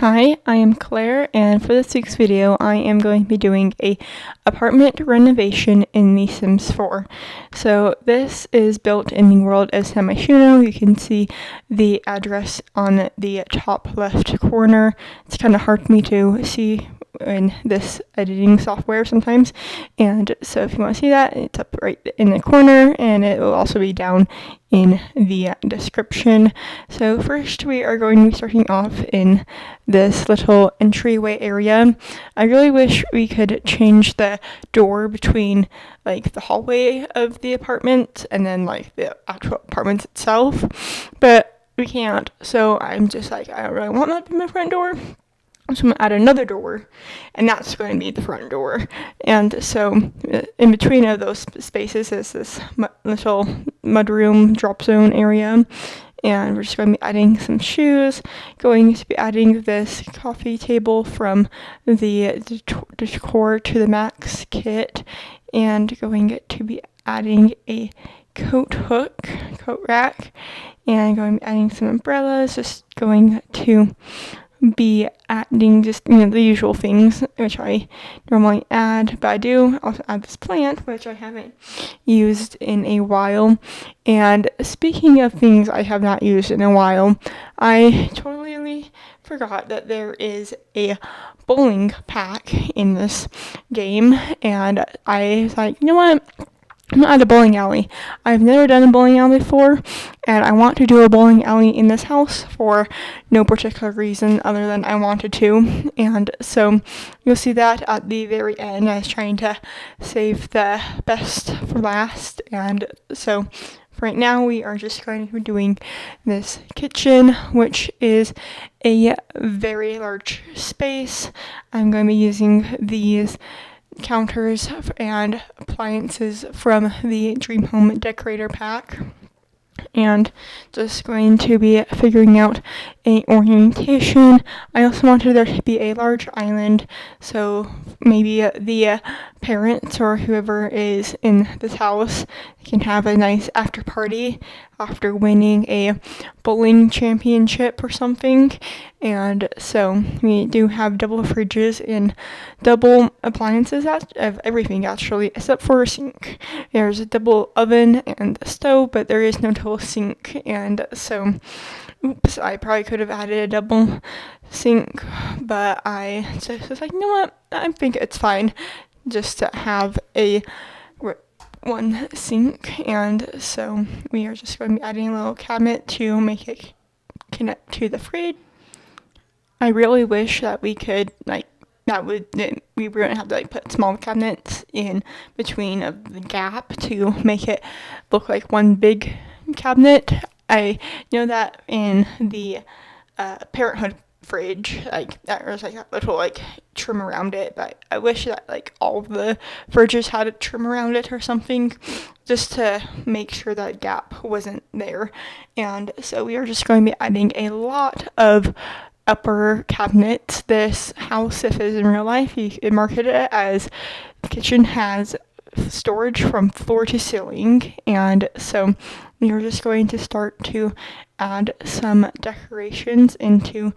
Hi, I am Claire, and for this week's video, I am going to be doing a apartment renovation in The Sims 4. So this is built in the world of San Myshuno. You can see the address on the top left corner. It's kind of hard for me to see in this editing software sometimes, and so if you want to see that, it's up right in the corner, and it will also be down in the description. So first we are going to be starting off in this little entryway area. I really wish we could change the door between like the hallway of the apartment and then like the actual apartment itself, but we can't. So I'm just like, I don't really want that to be my front door. So I'm going to add another door, and that's going to be the front door. And so in between of those spaces is this little mudroom drop zone area. And we're just going to be adding some shoes, going to be adding this coffee table from the Decor to the Max kit, and going to be adding a coat rack, and going to be adding some umbrellas, just going to be adding just the usual things which I normally add, but I do also add this plant which I haven't used in a while. And speaking of things I have not used in a while, I totally forgot that there is a bowling pack in this game, and I was like, you know what, I'm at a bowling alley. I've never done a bowling alley before, and I want to do a bowling alley in this house for no particular reason other than I wanted to. And so you'll see that at the very end. I was trying to save the best for last, and so for right now we are just going to be doing this kitchen, which is a very large space. I'm going to be using these counters and appliances from the Dream Home Decorator pack, and just going to be figuring out a orientation. I also wanted there to be a large island, so maybe the parents or whoever is in this house can have a nice after party after winning a bowling championship or something. And so we do have double fridges and double appliances of everything actually, except for a sink. There's a double oven and a stove, but there is no double sink. And so oops, I probably could have added a double sink, but I just was like, you know what, I think it's fine just to have a one sink. And so we are just going to be adding a little cabinet to make it connect to the fridge. I really wish that we could we wouldn't have to put small cabinets in between of the gap to make it look like one big cabinet. I know that in the Parenthood fridge, there's that little trim around it, but I wish that all of the fridges had a trim around it or something, just to make sure that gap wasn't there. And so we are just going to be adding a lot of upper cabinets. This house, if it is in real life, you could market it as the kitchen has storage from floor to ceiling. And so we are just going to start to add some decorations into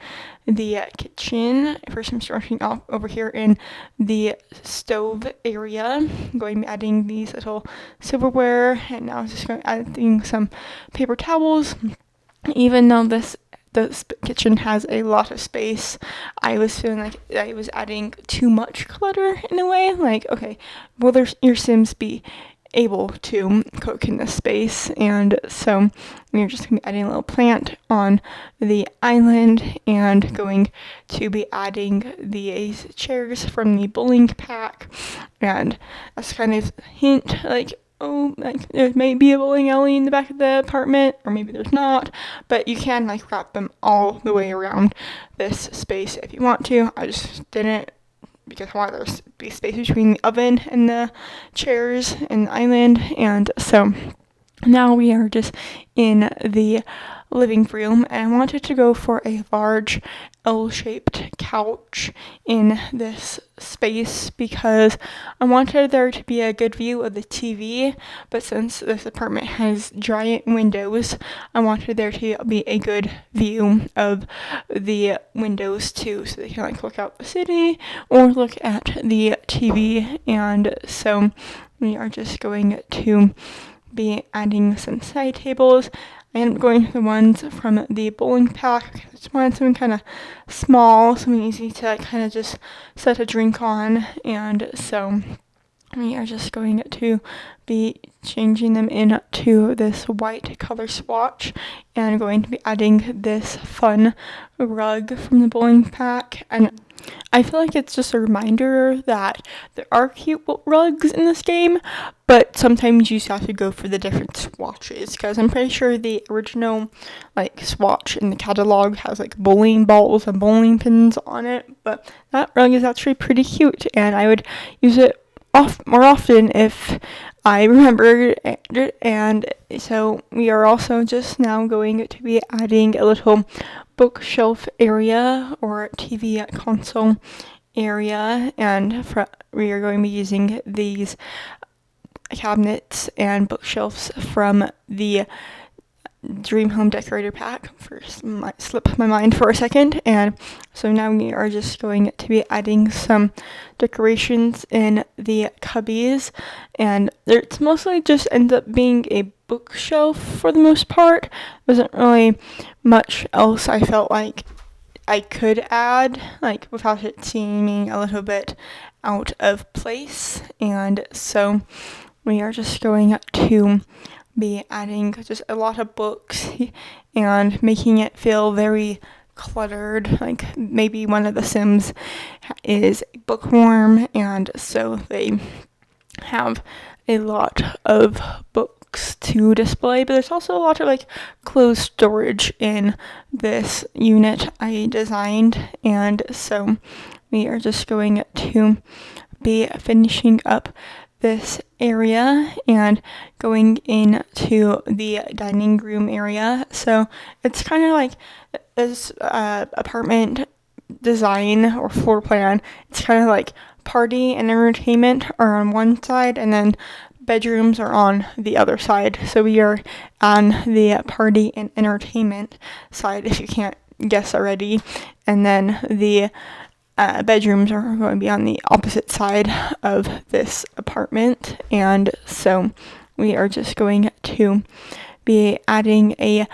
the kitchen. First, I'm starting off over here in the stove area. I'm going to be adding these little silverware, and now I'm just going to adding some paper towels. Even though the kitchen has a lot of space, I was feeling like I was adding too much clutter in a way. Okay, will your Sims be able to cook in this space? And so we're just going to be adding a little plant on the island, and going to be adding these chairs from the bowling pack. And that's kind of hint there may be a bowling alley in the back of the apartment, or maybe there's not, but you can wrap them all the way around this space if you want to. I just didn't, because I want there to be space between the oven and the chairs and the island. And so Now we are just in the living room, and I wanted to go for a large L-shaped couch in this space because I wanted there to be a good view of the TV, but since this apartment has giant windows, I wanted there to be a good view of the windows too, so they can like look out the city or look at the TV. And so we are just going to be adding some side tables. I am going to the ones from the bowling pack. I just wanted something kind of small, something easy to kind of just set a drink on. And so we are just going to be changing them into this white color swatch and going to be adding this fun rug from the bowling pack. And I feel like it's just a reminder that there are cute rugs in this game, but sometimes you just have to go for the different swatches, because I'm pretty sure the original like swatch in the catalog has like bowling balls and bowling pins on it, but that rug is actually pretty cute, and I would use it more often if I remembered it. And so we are also just now going to be adding a little bookshelf area or TV console area, and we are going to be using these cabinets and bookshelves from the Dream Home Decorator pack. First, might slip my mind for a second, and so now we are just going to be adding some decorations in the cubbies, and it's mostly just ends up being a bookshelf for the most part. There wasn't really much else I felt like I could add, like without it seeming a little bit out of place, and so we are just going to be adding just a lot of books and making it feel very cluttered. Like maybe one of the Sims is bookworm, and so they have a lot of books to display, but there's also a lot of like closed storage in this unit I designed, and so we are just going to be finishing up this area and going into the dining room area. So it's kind of like this apartment design or floor plan. It's kind of like party and entertainment are on one side, and then bedrooms are on the other side. So we are on the party and entertainment side, if you can't guess already, and then the bedrooms are going to be on the opposite side of this apartment. And so we are just going to be adding a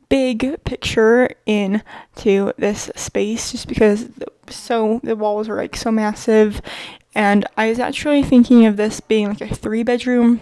big picture into this space just because the walls are like so massive, and I was actually thinking of this being like a 3-bedroom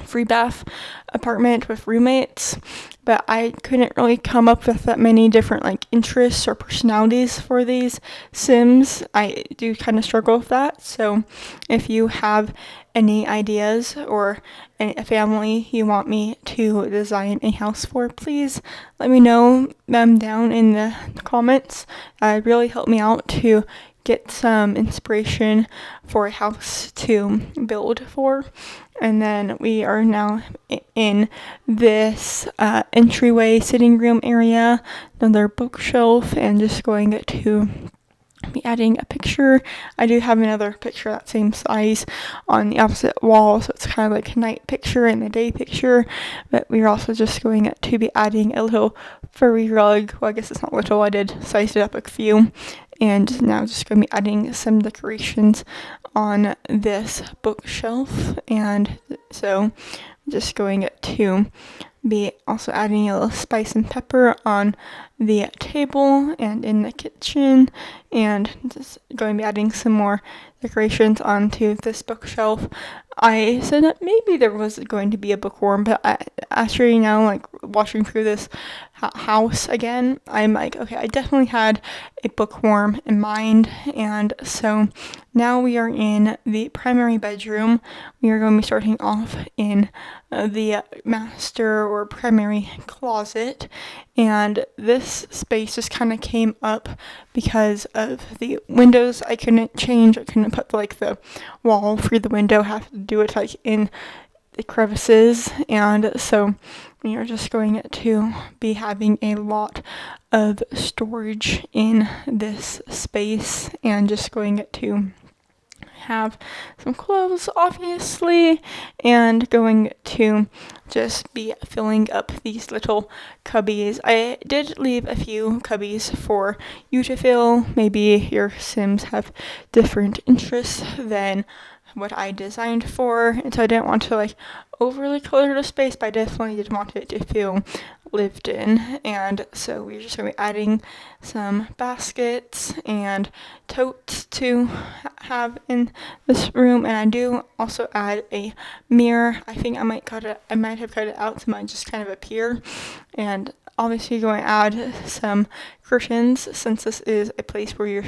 free bath apartment with roommates, but I couldn't really come up with that many different like interests or personalities for these Sims. I do kind of struggle with that, so if you have any ideas or a family you want me to design a house for, please let me know them down in the comments. It really helped me out to get some inspiration for a house to build for. And then we are now in this entryway sitting room area, another bookshelf, and just going to be adding a picture. I do have another picture that same size on the opposite wall, so it's kind of like a night picture and a day picture, but we're also just going to be adding a little furry rug. Well, I guess it's not little, I did size it up a few, and now just going to be adding some decorations on this bookshelf. And so I'm just going to be also adding a little spice and pepper on the table and in the kitchen, and just going to be adding some more decorations onto this bookshelf. I said that maybe there was going to be a bookworm, but actually now, like watching through this house again, I'm like, okay, I definitely had a bookworm in mind. And so now we are in the primary bedroom. We are going to be starting off in the master or primary closet, and this space just kind of came up because of the windows I couldn't change. I couldn't put like the wall through the window, have to do it like in the crevices, and so we are just going to be having a lot of storage in this space, and just going to have some clothes, obviously, and going to just be filling up these little cubbies. I did leave a few cubbies for you to fill. Maybe your Sims have different interests than what I designed for, and so I didn't want to like overly clutter the space, but I definitely did want it to feel lived in. And so we're just going to be adding some baskets and totes to have in this room, and I do also add a mirror. I think I might have cut it out, so it might just kind of appear. And obviously going to add some curtains, since this is a place where you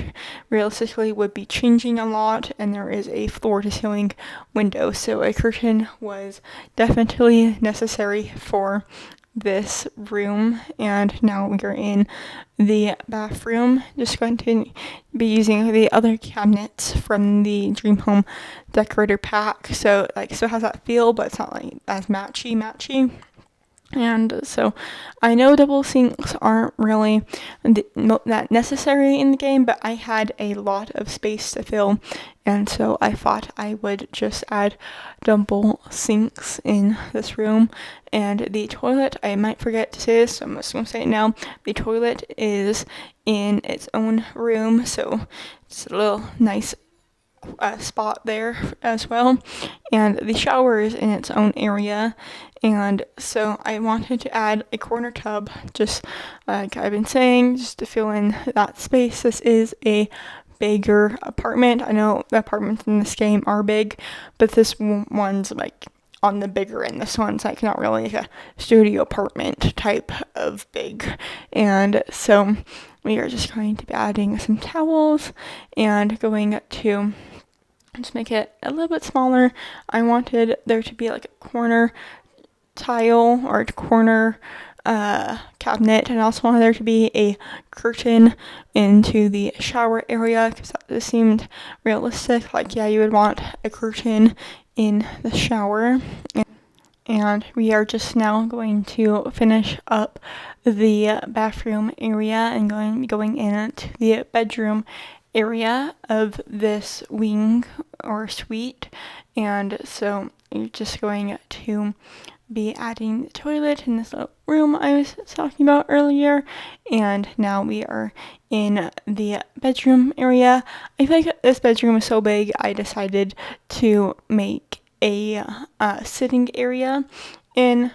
realistically would be changing a lot, and there is a floor to ceiling window, so a curtain was definitely necessary for this room. And now we are in the bathroom, just going to be using the other cabinets from the Dream Home Decorator pack, so like still has that feel, but it's not like as matchy. And so I know double sinks aren't really that necessary in the game, but I had a lot of space to fill, and so I thought I would just add double sinks in this room. And the toilet, I might forget to say this, so I'm just going to say it now. The toilet is in its own room, so it's a little nice spot there as well, and the shower is in its own area. And so I wanted to add a corner tub, just like I've been saying, just to fill in that space. This is a bigger apartment. I know the apartments in this game are big, but this one's like on the bigger end. This one's like not really like a studio apartment type of big. And so we are just going to be adding some towels and going to just make it a little bit smaller. I wanted there to be like a corner tile or a corner cabinet, and I also wanted there to be a curtain into the shower area, because that just seemed realistic. Like, yeah, you would want a curtain in the shower. And we are just now going to finish up the bathroom area and going into the bedroom area of this wing or suite. And so you're just going to be adding the toilet in this little room I was talking about earlier. And now we are in the bedroom area. I feel like this bedroom is so big, I decided to make a sitting area in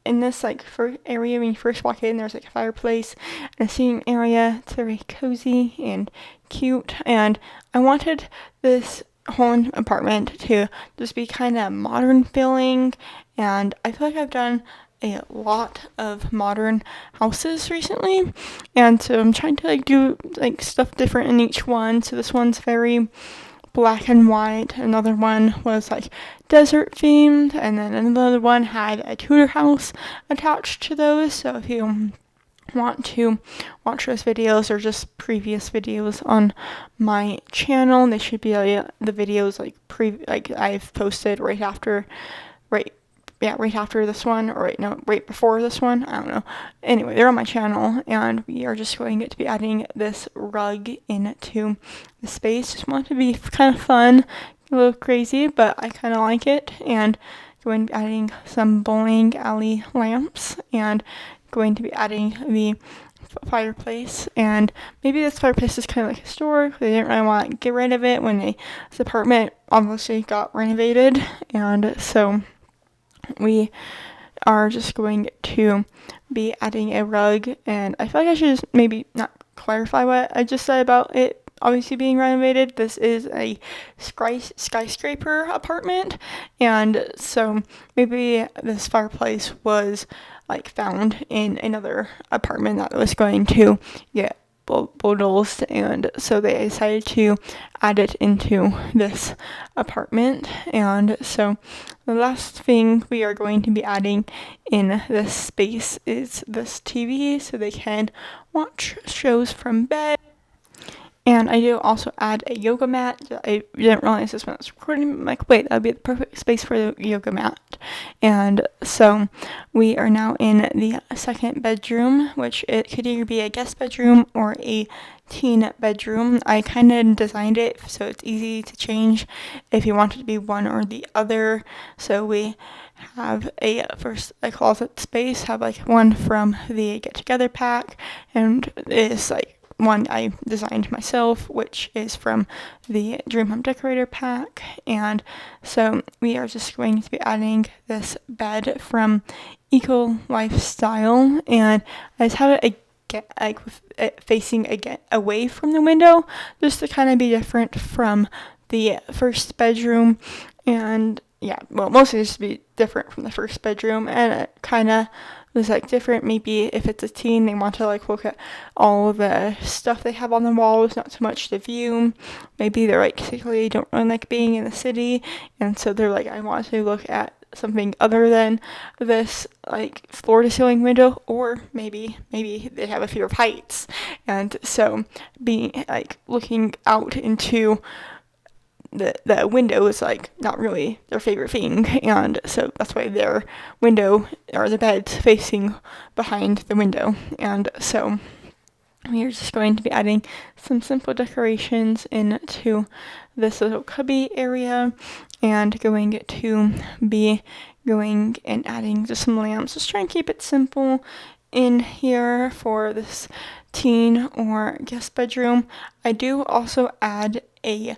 this like first area. When you first walk in, there's like a fireplace and a sitting area. It's very cozy and cute, and I wanted this whole apartment to just be kind of modern feeling. And I feel like I've done a lot of modern houses recently, and so I'm trying to like do like stuff different in each one. So this one's very black and white. Another one was like desert themed, and then another one had a Tudor house attached to those. So if you want to watch those videos or just previous videos on my channel, they should be the videos like I've posted right after this one, or right before this one. I don't know. Anyway, they're on my channel, and we are just going to be adding this rug into the space. Just want it to be kind of fun, a little crazy, but I kind of like it. And going to be adding some bowling alley lamps, and going to be adding the fireplace. And maybe this fireplace is kind of like historic. They didn't really want to get rid of it when this apartment obviously got renovated, and so we are just going to be adding a rug. And I feel like I should just maybe not clarify what I just said about it obviously being renovated. This is a skyscraper apartment, and so maybe this fireplace was like found in another apartment that was going to get bulldozed, and so they decided to add it into this apartment. And so the last thing we are going to be adding in this space is this TV, so they can watch shows from bed. And I do also add a yoga mat. I didn't realize this when I was recording. I'm like, wait, that would be the perfect space for the yoga mat. And so we are now in the second bedroom, which it could either be a guest bedroom or a teen bedroom. I kind of designed it so it's easy to change if you want it to be one or the other. So we have a closet space, have like one from the get together pack, and it's like one I designed myself, which is from the Dream Home Decorator pack. And so we are just going to be adding this bed from Eco Lifestyle, and I just have it with it facing again away from the window, just to kind of be different from the first bedroom. And yeah, well, mostly just to be different from the first bedroom, and it kind of was like different. Maybe if it's a teen, they want to like look at all of the stuff they have on the walls, not so much the view. Maybe they're like particularly don't really like being in the city, and so they're like, I want to look at something other than this like floor to ceiling window. Or maybe they have a fear of heights, and so being like looking out into the window is like not really their favorite thing, and so that's why their window or the bed's facing behind the window. And so we are just going to be adding some simple decorations into this little cubby area, and going to be going and adding just some lamps. Just try and keep it simple in here for this teen or guest bedroom. I do also add a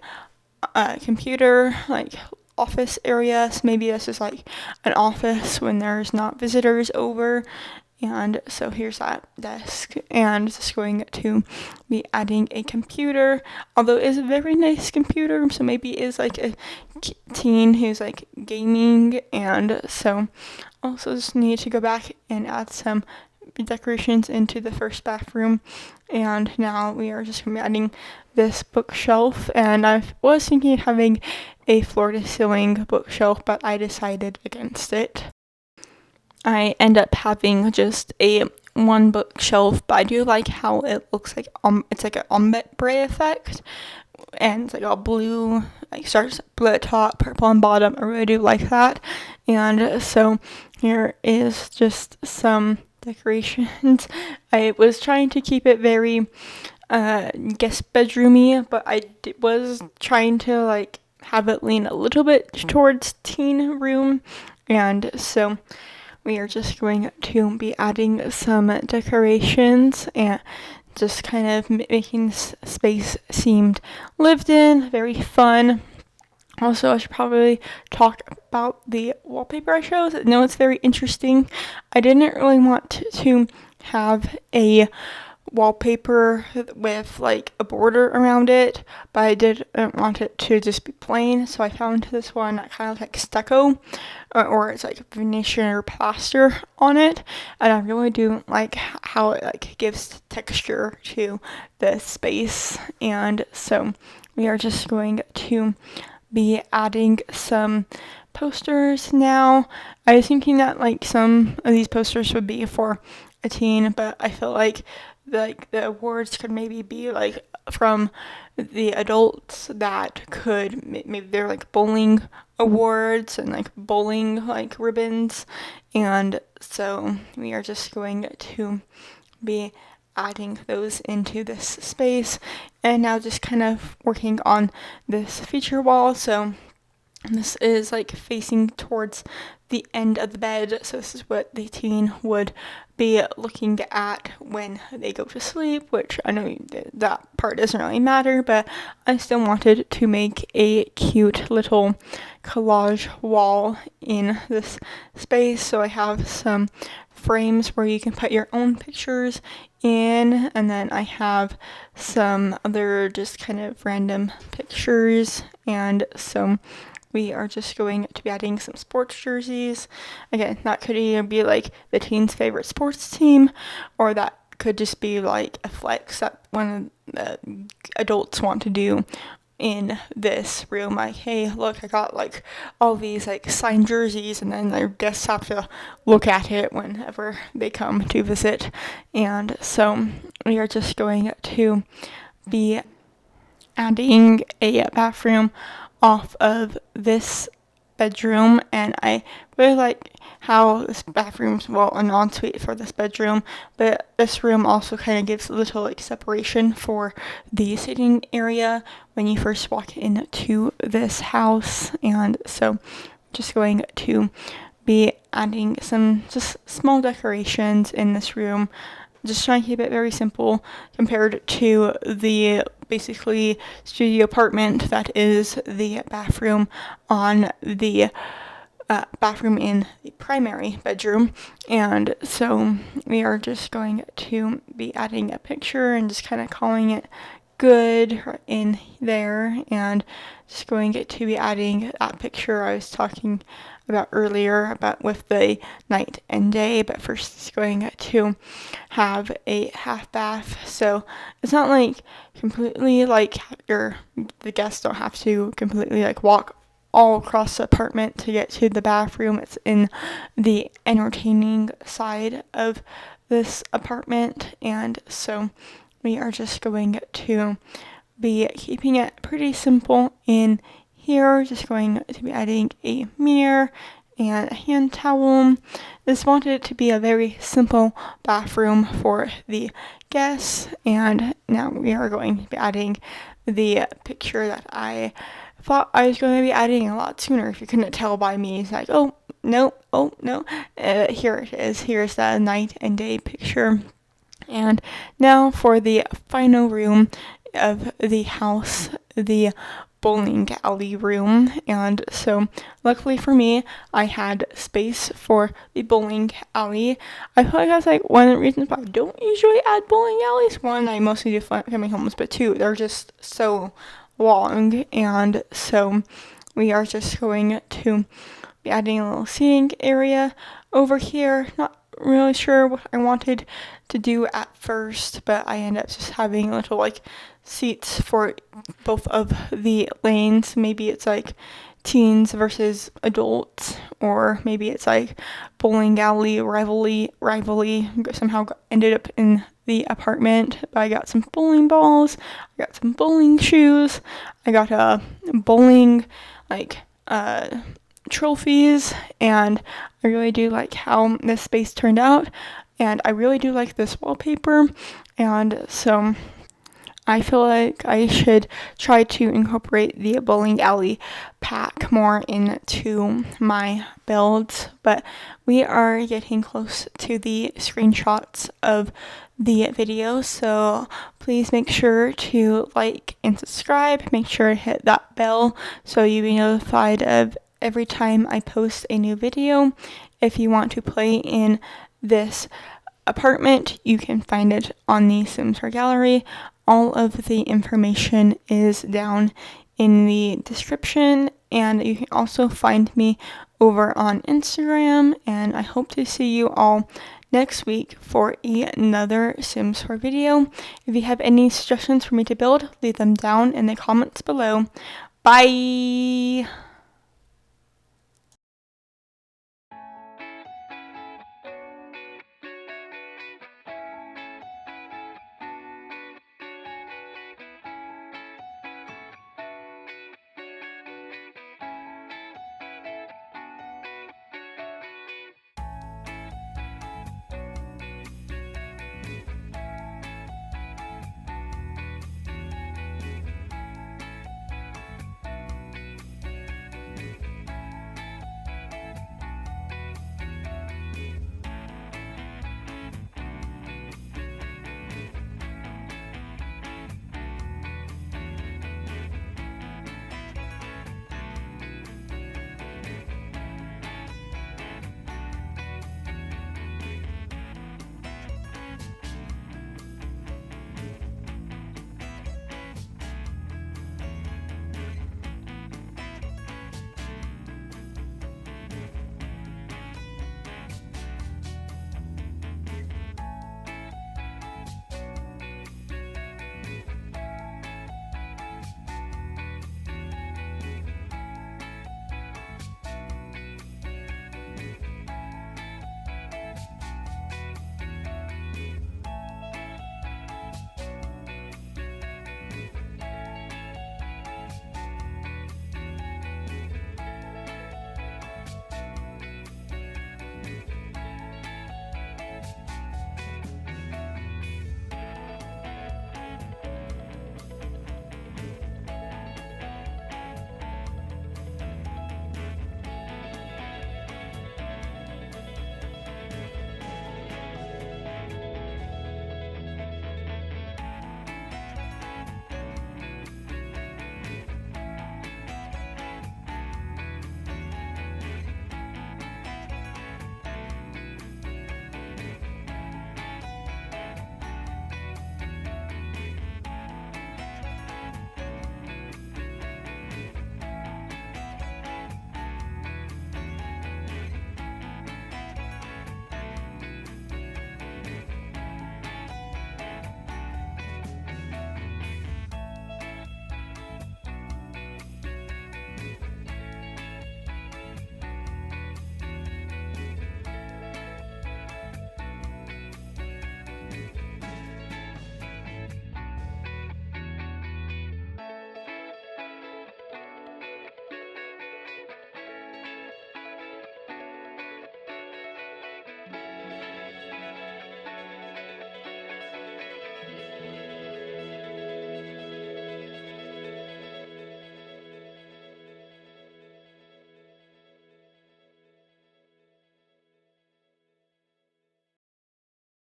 computer like office area, so maybe this is like an office when there's not visitors over. And so here's that desk, and just going to be adding a computer, although it's a very nice computer, so maybe it's like a teen who's like gaming. And so also just need to go back and add some decorations into the first bathroom. And now we are just going to be adding this bookshelf, and I was thinking of having a floor to ceiling bookshelf, but I decided against it. I end up having just a one bookshelf, but I do like how it looks like it's like an ombre effect, and it's like all blue, like starts blue at top, purple on bottom. I really do like that. And so here is just some decorations. I was trying to keep it very guest bedroomy, but I was trying to like have it lean a little bit towards teen room. And so we are just going to be adding some decorations and just kind of making this space seemed lived in, very fun. Also, I should probably talk about the wallpaper I chose. I know it's very interesting. I didn't really want to have a wallpaper with like a border around it, but I didn't want it to just be plain, so I found this one that kind of like stucco, or it's like Venetian or plaster on it, and I really do like how it like gives texture to the space. And so we are just going to be adding some posters now. I was thinking that like some of these posters would be for a teen, but I feel like the awards could maybe be like from the adults, that could maybe they're like bowling awards and like bowling like ribbons. And so we are just going to be adding those into this space, and now just kind of working on this feature wall. So this is like facing towards the end of the bed, so this is what the teen would be looking at when they go to sleep, which I know that part doesn't really matter, but I still wanted to make a cute little collage wall in this space. So I have some frames where you can put your own pictures in, and then I have some other just kind of random pictures. And so we are just going to be adding some sports jerseys. Again, that could either be like the teen's favorite sports team, or that could just be like a flex that one of the adults want to do in this room. Like, hey, look, I got like all these like signed jerseys, and then their guests have to look at it whenever they come to visit. And so we are just going to be adding a bathroom off of this bedroom, and I really like how this bathroom's, well, an ensuite for this bedroom, but this room also kind of gives a little like separation for the sitting area when you first walk into this house. And so just going to be adding some just small decorations in this room, just trying to keep it very simple compared to the basically studio apartment that is the bathroom on the bathroom in the primary bedroom. And so we are just going to be adding a picture and just kind of calling it good in there, and just going to be adding that picture I was talking about earlier about with the night and day. But first it's going to have a half bath, so it's not like completely like the guests don't have to completely like walk all across the apartment to get to the bathroom. It's in the entertaining side of this apartment, and so we are just going to be keeping it pretty simple in here. Just going to be adding a mirror and a hand towel. Just wanted it to be a very simple bathroom for the guests, and now we are going to be adding the picture that I thought I was going to be adding a lot sooner. If you couldn't tell by me, it's like, oh no, here it is. Here's the night and day picture. And now for the final room of the house, the bowling alley room. And so luckily for me, I had space for the bowling alley. I feel like that's like one of the reasons why I don't usually add bowling alleys. One, I mostly do family homes, but two, they're just so long. And so we are just going to be adding a little seating area over here. Not really sure what I wanted to do at first, but I ended up just having little like seats for both of the lanes. Maybe it's like teens versus adults, or maybe it's like bowling alley rivalry somehow ended up in the apartment. But I got some bowling balls, I got some bowling shoes, I got a bowling like trophies, and I really do like how this space turned out, and I really do like this wallpaper. And so I feel like I should try to incorporate the bowling alley pack more into my builds, but we are getting close to the screenshots of the video, so please make sure to like and subscribe. Make sure to hit that bell so you'll be notified of every time I post a new video. If you want to play in this apartment, you can find it on the Sims 4 gallery. All of the information is down in the description, and you can also find me over on Instagram, and I hope to see you all next week for another Sims 4 video. If you have any suggestions for me to build, leave them down in the comments below. Bye!